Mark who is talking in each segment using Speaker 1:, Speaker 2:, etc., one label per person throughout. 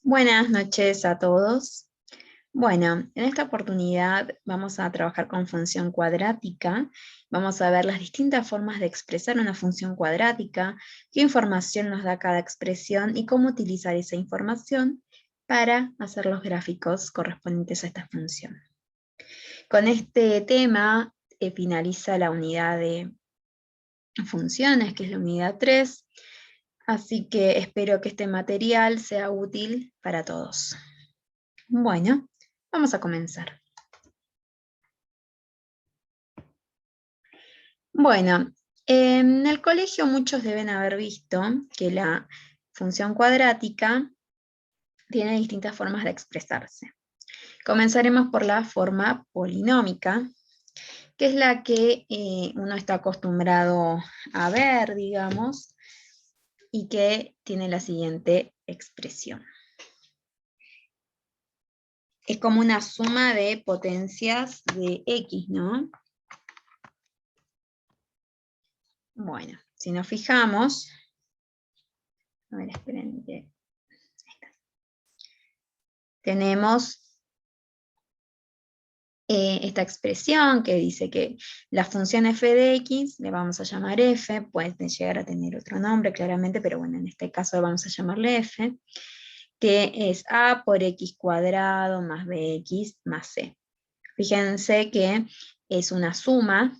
Speaker 1: Buenas noches a todos. Bueno, en esta oportunidad vamos a trabajar con función cuadrática. Vamos a ver las distintas formas de expresar una función cuadrática, qué información nos da cada expresión y cómo utilizar esa información para hacer los gráficos correspondientes a esta función. Con este tema finaliza la unidad de funciones, que es la unidad 3. Así que espero que este material sea útil para todos. Bueno, vamos a comenzar. Bueno, en el colegio muchos deben haber visto que la función cuadrática tiene distintas formas de expresarse. Comenzaremos por la forma polinómica, que es la que uno está acostumbrado a ver, digamos, y que tiene la siguiente expresión. Es como una suma de potencias de x, ¿no? Bueno, si nos fijamos, a ver, esperen que... Tenemos esta expresión que dice que la función f de x, le vamos a llamar f, puede llegar a tener otro nombre claramente, pero bueno, en este caso vamos a llamarle f, que es a por x cuadrado más bx más c. Fíjense que es una suma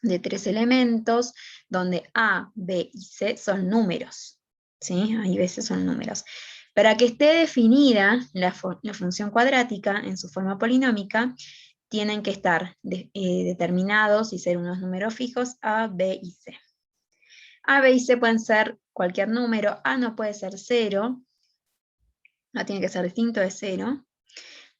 Speaker 1: de tres elementos, donde a, b y c son números, ¿sí? Hay veces son números. Para que esté definida la función cuadrática en su forma polinómica, tienen que estar determinados y ser unos números fijos a, b y c. A, b y c pueden ser cualquier número, a no puede ser 0, no tiene que ser distinto de 0,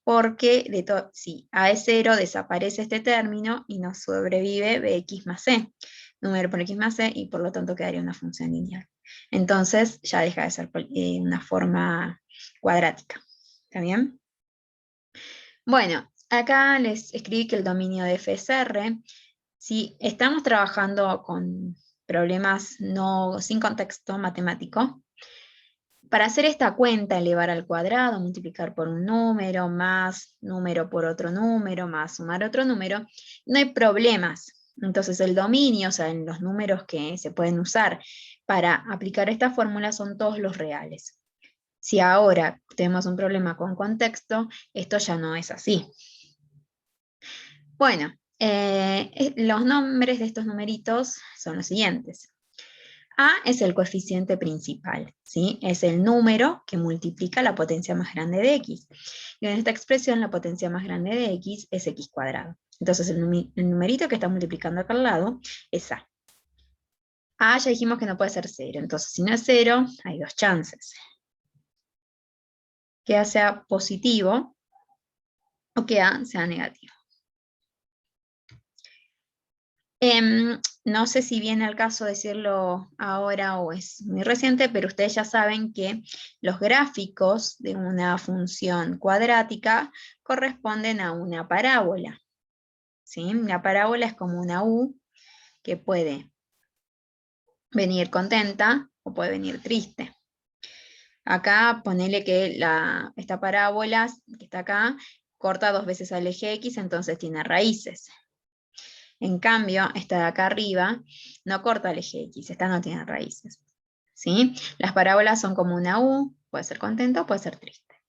Speaker 1: porque si a es 0 desaparece este término y nos sobrevive bx más c, número por x más c, y por lo tanto quedaría una función lineal. Entonces ya deja de ser una forma cuadrática. ¿Está bien? Bueno, acá les escribí que el dominio de f es R. Si estamos trabajando con problemas sin contexto matemático, para hacer esta cuenta, elevar al cuadrado, multiplicar por un número, más número por otro número, más sumar otro número, no hay problemas. Entonces el dominio, o sea, en los números que se pueden usar para aplicar esta fórmula son todos los reales. Si ahora tenemos un problema con contexto, esto ya no es así. Bueno, los nombres de estos numeritos son los siguientes. A es el coeficiente principal, ¿sí? Es el número que multiplica la potencia más grande de x. Y en esta expresión la potencia más grande de x es x cuadrado. Entonces el numerito que está multiplicando acá al lado es A. A ya dijimos que no puede ser 0, entonces si no es 0, hay dos chances. Que A sea positivo o que A sea negativo. No sé si viene al caso decirlo ahora o es muy reciente, pero ustedes ya saben que los gráficos de una función cuadrática corresponden a una parábola, ¿sí? La parábola es como una U que puede venir contenta o puede venir triste. Acá ponele que esta parábola que está acá corta 2 veces al eje X, entonces tiene raíces. En cambio, esta de acá arriba no corta el eje X, esta no tiene raíces. ¿Sí? Las parábolas son como una U, puede ser contento o puede ser triste.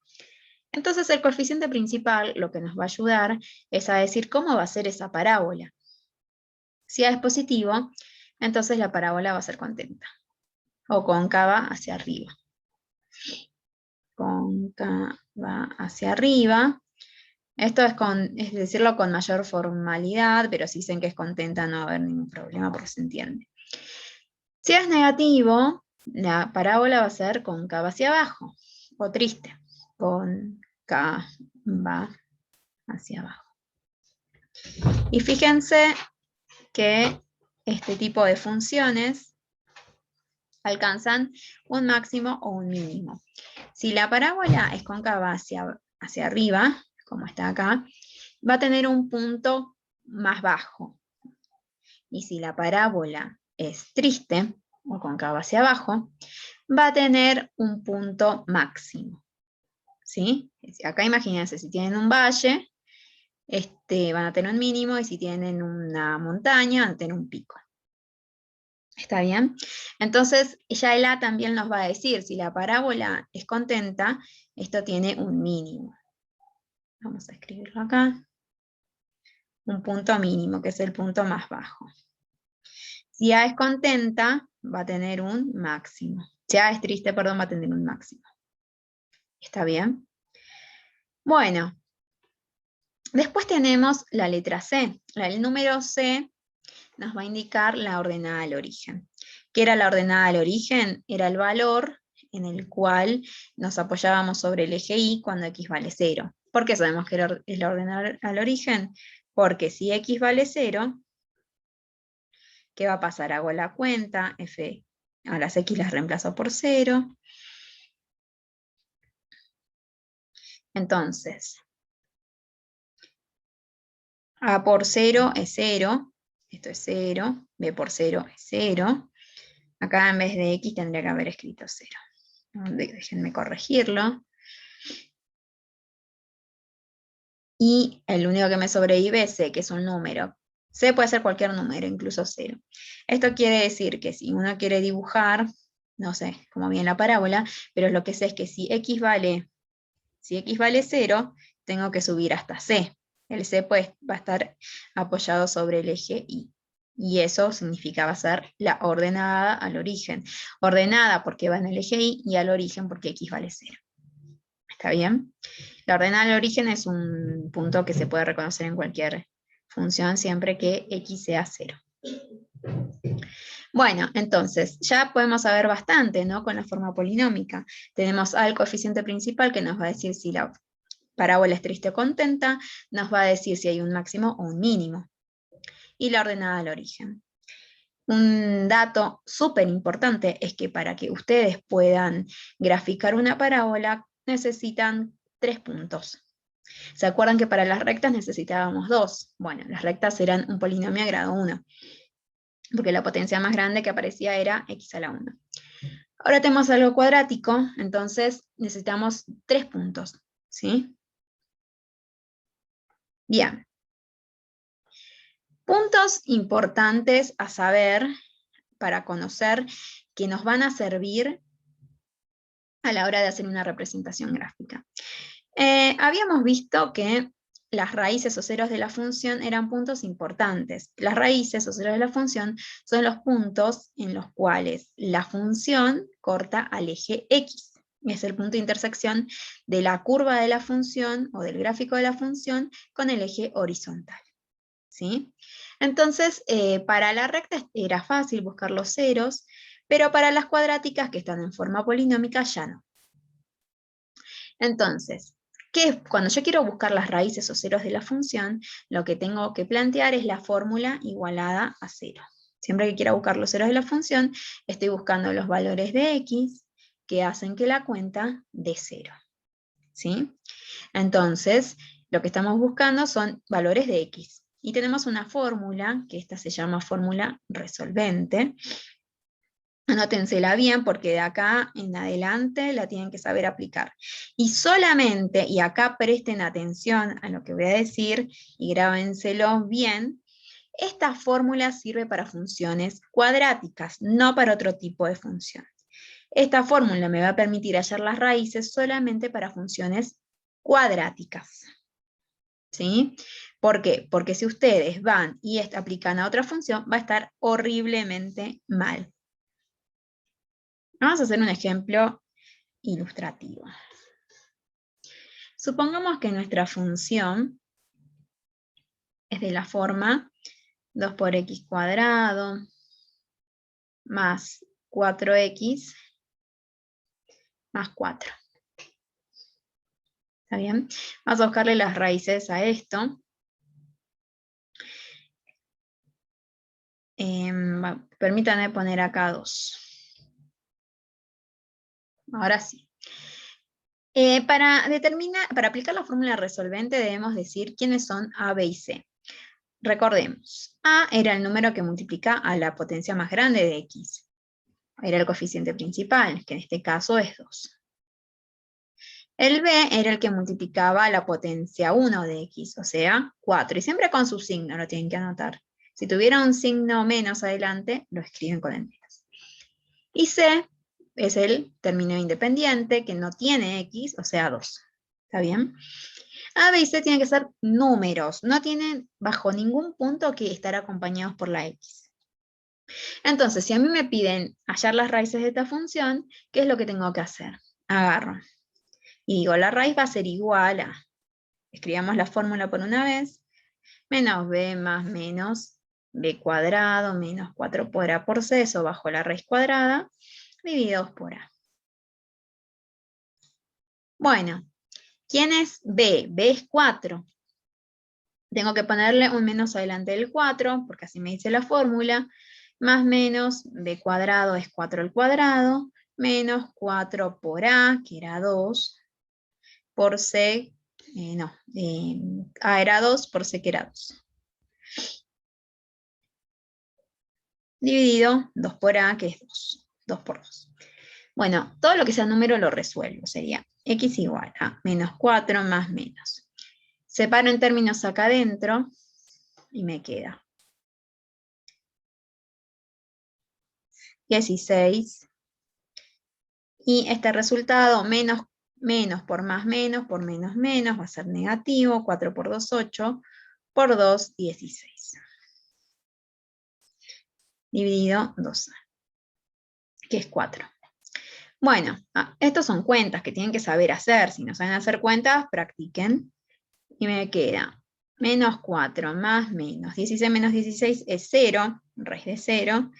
Speaker 1: Entonces el coeficiente principal lo que nos va a ayudar es a decir cómo va a ser esa parábola. Si A es positivo, entonces la parábola va a ser contenta. O cóncava hacia arriba. Cóncava hacia arriba. Esto es decirlo con mayor formalidad, pero si dicen que es contenta no va a haber ningún problema porque se entiende. Si es negativo, la parábola va a ser cóncava hacia abajo, o triste, cóncava hacia abajo. Y fíjense que este tipo de funciones alcanzan un máximo o un mínimo. Si la parábola es cóncava hacia arriba, como está acá, va a tener un punto más bajo. Y si la parábola es triste, o cóncava hacia abajo, va a tener un punto máximo. ¿sí? Acá imagínense, si tienen un valle, van a tener un mínimo, y si tienen una montaña, van a tener un pico. ¿Está bien? Entonces, ya el A también nos va a decir, si la parábola es contenta, esto tiene un mínimo. Vamos a escribirlo acá. Un punto mínimo, que es el punto más bajo. Si A es contenta, va a tener un máximo. Si A es triste, perdón, va a tener un máximo. ¿Está bien? Bueno, después tenemos la letra C. El número C nos va a indicar la ordenada al origen. ¿Qué era la ordenada al origen? Era el valor en el cual nos apoyábamos sobre el eje Y cuando X vale 0. ¿Por qué sabemos que es la ordenada al origen? Porque si X vale 0, ¿qué va a pasar? Hago la cuenta, F a las X las reemplazo por 0. Entonces, A por 0 es 0, esto es 0, B por 0 es 0. Acá en vez de X tendría que haber escrito 0. Déjenme corregirlo. Y el único que me sobrevive es C, que es un número. C puede ser cualquier número, incluso 0. Esto quiere decir que si uno quiere dibujar, no sé cómo viene la parábola, pero lo que sé es que si X vale 0, tengo que subir hasta C. El C pues, va a estar apoyado sobre el eje Y. Y eso significa va a ser la ordenada al origen. Ordenada porque va en el eje Y, y al origen porque X vale 0. ¿Está bien? La ordenada al origen es un punto que se puede reconocer en cualquier función siempre que X sea 0. Bueno, entonces, ya podemos saber bastante, ¿no? Con la forma polinómica. Tenemos al coeficiente principal que nos va a decir si la parábola es triste o contenta, nos va a decir si hay un máximo o un mínimo. Y la ordenada al origen. Un dato súper importante es que para que ustedes puedan graficar una parábola necesitan 3 puntos. ¿Se acuerdan que para las rectas necesitábamos 2? Bueno, las rectas eran un polinomio a grado 1, porque la potencia más grande que aparecía era x a la 1. Ahora tenemos algo cuadrático, entonces necesitamos 3 puntos, ¿sí? Bien. Puntos importantes a saber para conocer que nos van a servir a la hora de hacer una representación gráfica. Habíamos visto que las raíces o ceros de la función eran puntos importantes. Las raíces o ceros de la función son los puntos en los cuales la función corta al eje X. Es el punto de intersección de la curva de la función o del gráfico de la función con el eje horizontal. ¿Sí? Entonces, para la recta era fácil buscar los ceros, pero para las cuadráticas que están en forma polinómica ya no. Entonces, cuando yo quiero buscar las raíces o ceros de la función, lo que tengo que plantear es la fórmula igualada a 0. Siempre que quiera buscar los ceros de la función, estoy buscando los valores de x que hacen que la cuenta dé 0. ¿Sí? Entonces, lo que estamos buscando son valores de x. Y tenemos una fórmula, que esta se llama fórmula resolvente. Anótensela bien porque de acá en adelante la tienen que saber aplicar. Y solamente, y acá presten atención a lo que voy a decir y grábenselo bien, esta fórmula sirve para funciones cuadráticas, no para otro tipo de función. Esta fórmula me va a permitir hallar las raíces solamente para funciones cuadráticas. ¿Sí? ¿Por qué? Porque si ustedes van y aplican a otra función, va a estar horriblemente mal. Vamos a hacer un ejemplo ilustrativo. Supongamos que nuestra función es de la forma 2 por x cuadrado más 4x más 4. ¿Está bien? Vamos a buscarle las raíces a esto. Permítanme poner acá 2. Ahora sí. Para aplicar la fórmula resolvente debemos decir quiénes son A, B y C. Recordemos, A era el número que multiplica a la potencia más grande de x. Era el coeficiente principal, que en este caso es 2. El b era el que multiplicaba la potencia 1 de x, o sea, 4. Y siempre con su signo lo tienen que anotar. Si tuviera un signo menos adelante, lo escriben con el menos. Y c es el término independiente que no tiene x, o sea, 2. ¿Está bien? A, B y C tienen que ser números. No tienen bajo ningún punto que estar acompañados por la x. Entonces, si a mí me piden hallar las raíces de esta función, ¿qué es lo que tengo que hacer? Agarro. Y digo, la raíz va a ser igual a, escribamos la fórmula por una vez, menos b más menos b cuadrado menos 4 por a por c, eso bajo la raíz cuadrada, dividido 2 por a. Bueno, ¿quién es b? B es 4. Tengo que ponerle un menos adelante del 4, porque así me dice la fórmula, más menos b cuadrado es 4 al cuadrado, menos 4 por a, que era 2, por c, a era 2, por c que era 2. Dividido 2 por a, que es 2. 2 por 2. Bueno, todo lo que sea número lo resuelvo. Sería x igual a menos 4 más menos. Separo en términos acá adentro y me queda 16. Y este resultado, menos por más menos, por menos menos, va a ser negativo. 4 por 2, 8. Por 2, 16. Dividido 2a, que es 4. Bueno, estos son cuentas que tienen que saber hacer. Si no saben hacer cuentas, practiquen. Y me queda menos 4 más menos. 16 menos 16 es 0, raíz de 0,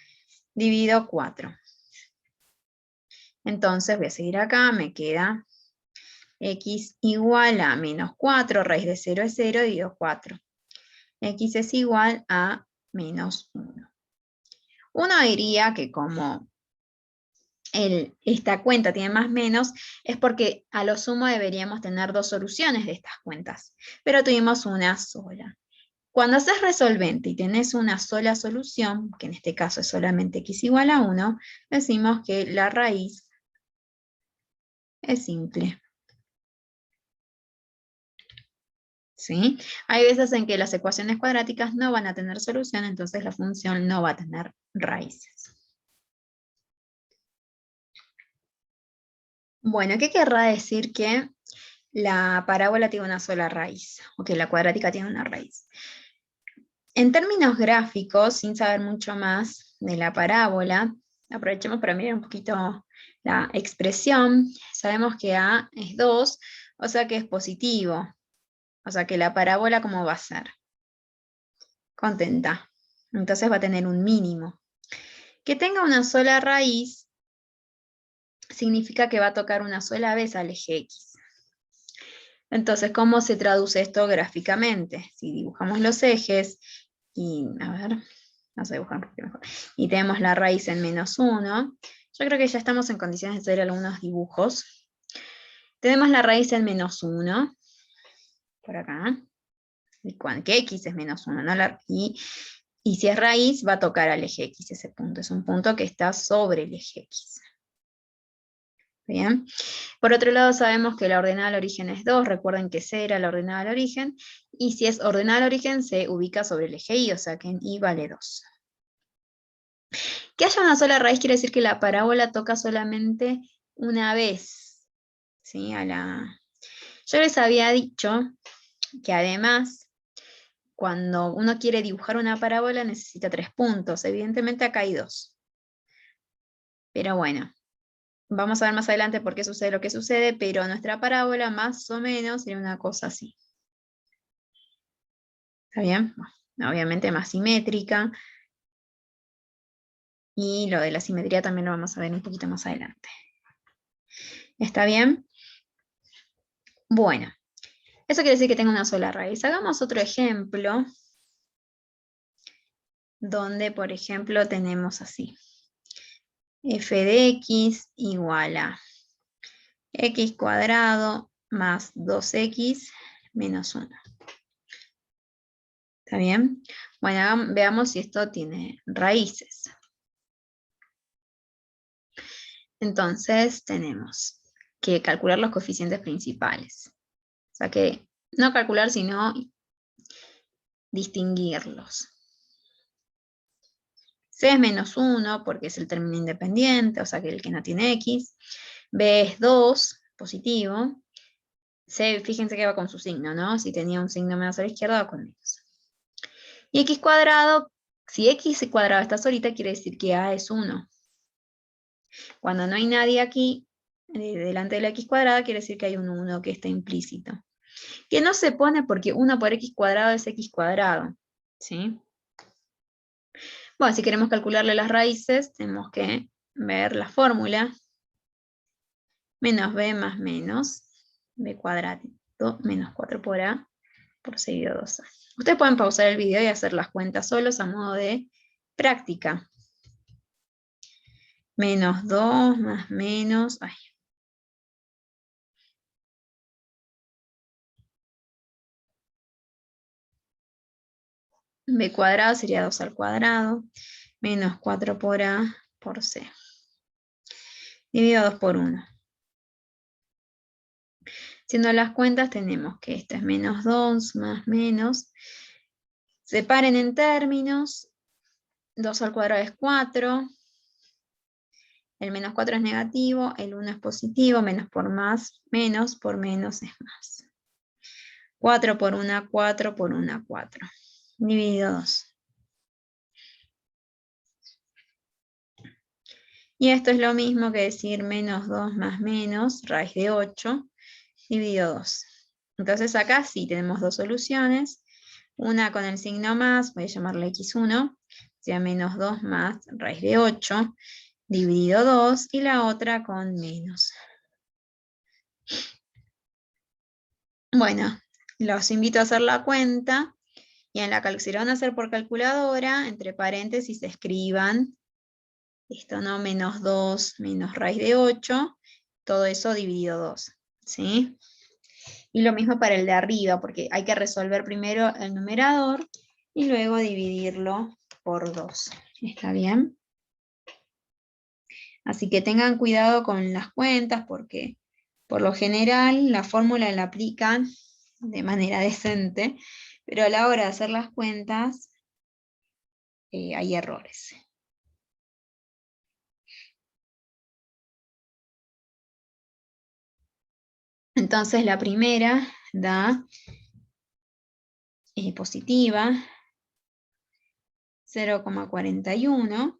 Speaker 1: dividido 4. Entonces voy a seguir acá, me queda x igual a menos 4, raíz de 0 es 0, dividido 4. X es igual a menos 1. Uno diría que como esta cuenta tiene más menos, es porque a lo sumo deberíamos tener dos soluciones de estas cuentas, pero tuvimos una sola. Cuando haces resolvente y tenés una sola solución, que en este caso es solamente x igual a 1, decimos que la raíz es simple. ¿Sí? Hay veces en que las ecuaciones cuadráticas no van a tener solución, entonces la función no va a tener raíces. Bueno, ¿qué querrá decir que la parábola tiene una sola raíz? O que la cuadrática tiene una raíz. En términos gráficos, sin saber mucho más de la parábola, aprovechemos para mirar un poquito la expresión. Sabemos que a es 2, o sea que es positivo. O sea que la parábola, ¿cómo va a ser? Contenta. Entonces va a tener un mínimo. Que tenga una sola raíz significa que va a tocar una sola vez al eje X. Entonces, ¿cómo se traduce esto gráficamente? Si dibujamos los ejes, y a ver, vamos a dibujar un poquito mejor. Y tenemos la raíz en menos 1. Yo creo que ya estamos en condiciones de hacer algunos dibujos. Tenemos la raíz en menos 1, por acá. Que X es menos 1, ¿no? Y si es raíz, va a tocar al eje X ese punto. Es un punto que está sobre el eje X. Bien. Por otro lado, sabemos que la ordenada al origen es 2. Recuerden que C era la ordenada al origen. Y si es ordenada al origen, se ubica sobre el eje Y, o sea que en Y vale 2. Que haya una sola raíz quiere decir que la parábola toca solamente una vez. ¿Sí? Yo les había dicho que además, cuando uno quiere dibujar una parábola, necesita 3 puntos. Evidentemente acá hay 2. Pero bueno, vamos a ver más adelante por qué sucede lo que sucede, pero nuestra parábola más o menos sería una cosa así. ¿Está bien? Bueno, obviamente más simétrica. Y lo de la simetría también lo vamos a ver un poquito más adelante. ¿Está bien? Bueno, eso quiere decir que tengo una sola raíz. Hagamos otro ejemplo, donde, por ejemplo, tenemos así. F de x igual a x cuadrado más 2x menos 1. ¿Está bien? Bueno, veamos si esto tiene raíces. Entonces tenemos que calcular los coeficientes principales. O sea que no calcular, sino distinguirlos. C es menos 1 porque es el término independiente, o sea que el que no tiene X. B es 2, positivo. C, fíjense que va con su signo, ¿no? Si tenía un signo menos a la izquierda, va con menos. Y X cuadrado, si X cuadrado está solita, quiere decir que A es 1. Cuando no hay nadie aquí, delante de la X cuadrada, quiere decir que hay un 1 que está implícito. Que no se pone porque 1 por X cuadrado es X cuadrado, ¿sí? Bueno, si queremos calcularle las raíces, tenemos que ver la fórmula. Menos B más menos B cuadradito menos 4 por A por C dividido 2A. Ustedes pueden pausar el video y hacer las cuentas solos a modo de práctica. Menos 2 más menos... Ay. B cuadrado sería 2 al cuadrado, menos 4 por A por C. Dividido 2 por 1. Haciendo las cuentas tenemos que esto es menos 2 más menos. Separen en términos. 2 al cuadrado es 4. El menos 4 es negativo, el 1 es positivo, menos por más, menos por menos es más. 4 por 1, 4 por 1, 4. Dividido 2. Y esto es lo mismo que decir menos 2 más menos, raíz de 8, dividido 2. Entonces acá sí tenemos dos soluciones. Una con el signo más, voy a llamarle x1, sea menos 2 más raíz de 8, dividido 2, y la otra con menos. Bueno, los invito a hacer la cuenta, y en la si lo van a hacer por calculadora, entre paréntesis escriban esto, ¿no? Menos 2 menos raíz de 8, todo eso dividido 2, ¿sí? Y lo mismo para el de arriba, porque hay que resolver primero el numerador, y luego dividirlo por 2, ¿está bien? Así que tengan cuidado con las cuentas, porque por lo general la fórmula la aplican de manera decente, pero a la hora de hacer las cuentas hay errores. Entonces la primera da positiva 0,41,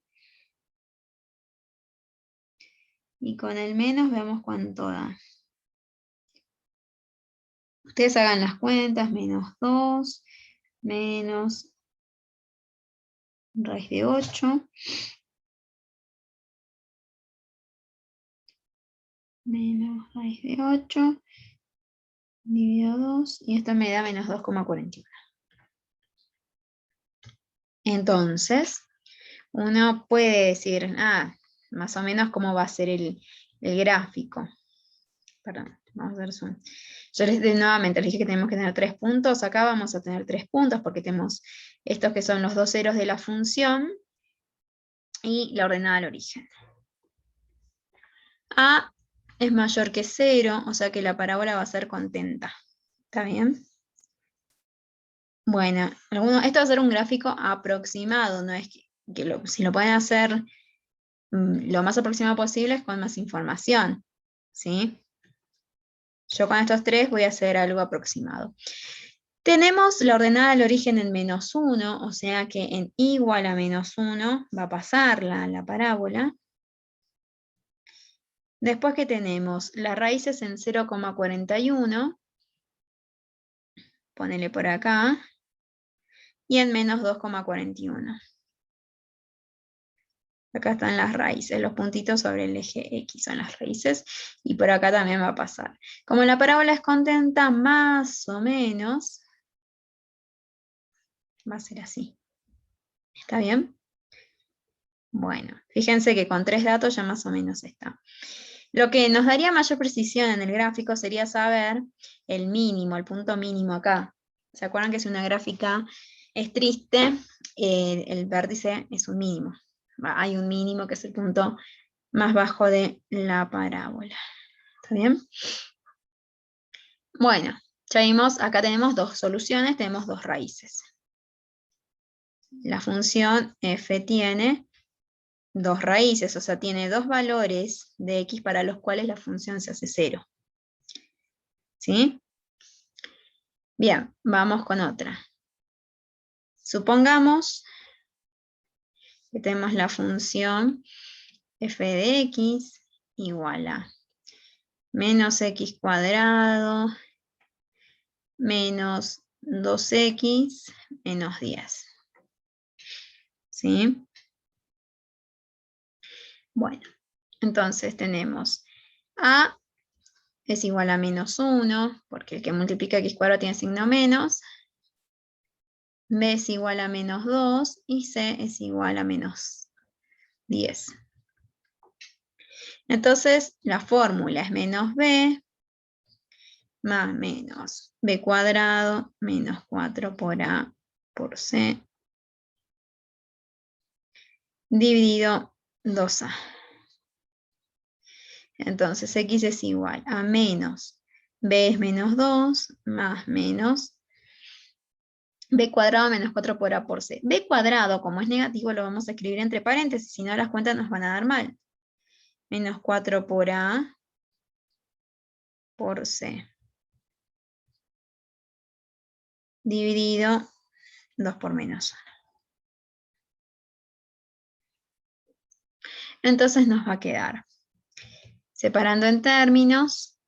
Speaker 1: y con el menos veamos cuánto da. Ustedes hagan las cuentas, menos 2, menos raíz de 8, menos raíz de 8, dividido 2, y esto me da menos 2,41. Entonces, uno puede decir, más o menos cómo va a ser el gráfico. Perdón, vamos a ver zoom. Yo nuevamente les dije que tenemos que tener 3 puntos. Acá vamos a tener 3 puntos porque tenemos estos que son los dos ceros de la función y la ordenada al origen. A es mayor que 0, o sea que la parábola va a ser contenta. ¿Está bien? Bueno, esto va a ser un gráfico aproximado, no es que si lo pueden hacer lo más aproximado posible es con más información, ¿sí? Yo con estos 3 voy a hacer algo aproximado. Tenemos la ordenada al origen en menos 1, o sea que en igual a menos 1 va a pasar la parábola. Después que tenemos las raíces en 0,41, ponele por acá, y en menos 2,41. Acá están las raíces, los puntitos sobre el eje X son las raíces, y por acá también va a pasar. Como la parábola es contenta, más o menos, va a ser así. ¿Está bien? Bueno, fíjense que con 3 datos ya más o menos está. Lo que nos daría mayor precisión en el gráfico sería saber el mínimo, el punto mínimo acá. ¿Se acuerdan que si una gráfica es triste, el vértice es un mínimo? Hay un mínimo que es el punto más bajo de la parábola. ¿Está bien? Bueno, ya vimos, acá tenemos dos soluciones, tenemos dos raíces. La función f tiene dos raíces, o sea, tiene dos valores de x para los cuales la función se hace 0. ¿Sí? Bien, vamos con otra. Supongamos que tenemos la función f de x igual a menos x cuadrado menos 2x menos 10. ¿Sí? Bueno, entonces tenemos a es igual a menos 1, porque el que multiplica x cuadrado tiene signo menos. B es igual a menos 2 y C es igual a menos 10. Entonces, la fórmula es menos B más menos B cuadrado menos 4 por A por C dividido 2A. Entonces, X es igual a menos B es menos 2 más menos B cuadrado menos 4 por A por C. B cuadrado, como es negativo, lo vamos a escribir entre paréntesis, si no las cuentas nos van a dar mal. Menos 4 por A por C. Dividido 2 por menos 1. Entonces nos va a quedar, separando en términos,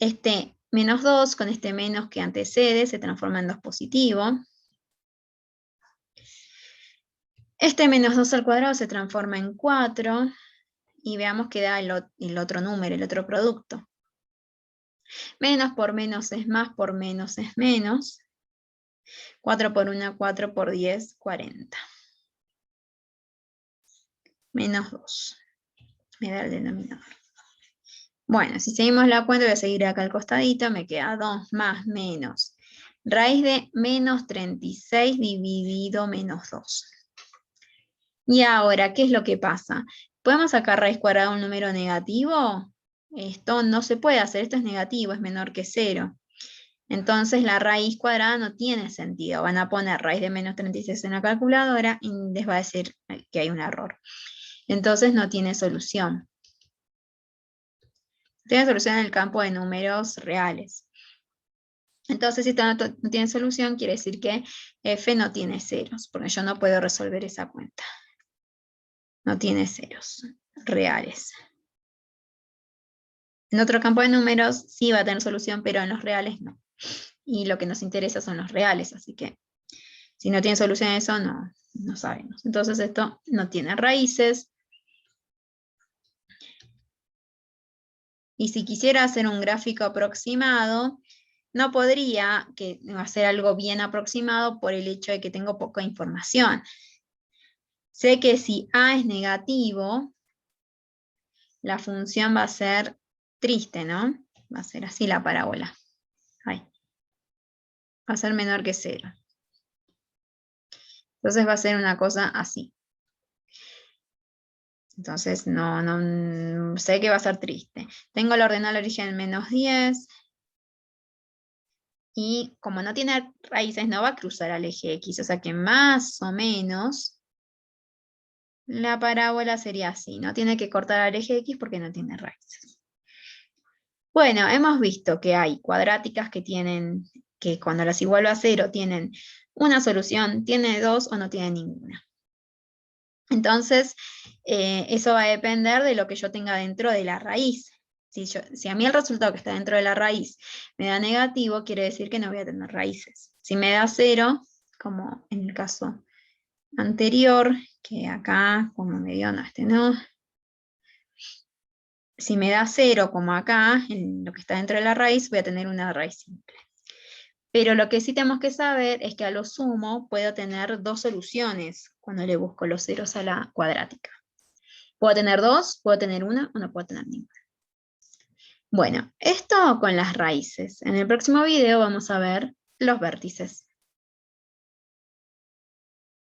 Speaker 1: este menos 2 con este menos que antecede se transforma en 2 positivo. Este menos 2 al cuadrado se transforma en 4. Y veamos que da el otro número, el otro producto. Menos por menos es más, por menos es menos. 4 por 1, 4 por 10, 40. Menos 2. Me da el denominador. Bueno, si seguimos la cuenta, voy a seguir acá al costadito, me queda 2 más menos. Raíz de menos 36 dividido menos 2. Y ahora, ¿qué es lo que pasa? ¿Podemos sacar raíz cuadrada de un número negativo? Esto no se puede hacer, esto es negativo, es menor que 0. Entonces la raíz cuadrada no tiene sentido. Van a poner raíz de menos 36 en la calculadora y les va a decir que hay un error. Entonces no tiene solución. Tiene solución en el campo de números reales. Entonces si esto no tiene solución, quiere decir que f no tiene ceros, porque yo no puedo resolver esa cuenta. No tiene ceros reales. En otro campo de números sí va a tener solución, pero en los reales no. Y lo que nos interesa son los reales, así que si no tiene solución eso, no sabemos. Entonces esto no tiene raíces. Y si quisiera hacer un gráfico aproximado, no podría hacer algo bien aproximado por el hecho de que tengo poca información. Sé que si A es negativo, la función va a ser triste, ¿no? Va a ser así la parábola. Ahí. Va a ser menor que 0. Entonces va a ser una cosa así. Entonces no sé que va a ser triste. Tengo el ordenal origen en menos 10. Y como no tiene raíces, no va a cruzar al eje X. O sea que más o menos la parábola sería así. No tiene que cortar al eje X porque no tiene raíces. Bueno, hemos visto que hay cuadráticas que cuando las igualo a 0 tienen una solución, tiene 2 o no tiene ninguna. Entonces, eso va a depender de lo que yo tenga dentro de la raíz. Si a mí el resultado que está dentro de la raíz me da negativo, quiere decir que no voy a tener raíces. Si me da 0, como en el caso anterior, que acá, como me dio, no, este no. Si me da 0, como acá, en lo que está dentro de la raíz, voy a tener una raíz simple. Pero lo que sí tenemos que saber es que a lo sumo puedo tener dos soluciones cuando le busco los ceros a la cuadrática. Puedo tener 2, puedo tener 1 o no puedo tener ninguna. Bueno, esto con las raíces. En el próximo video vamos a ver los vértices.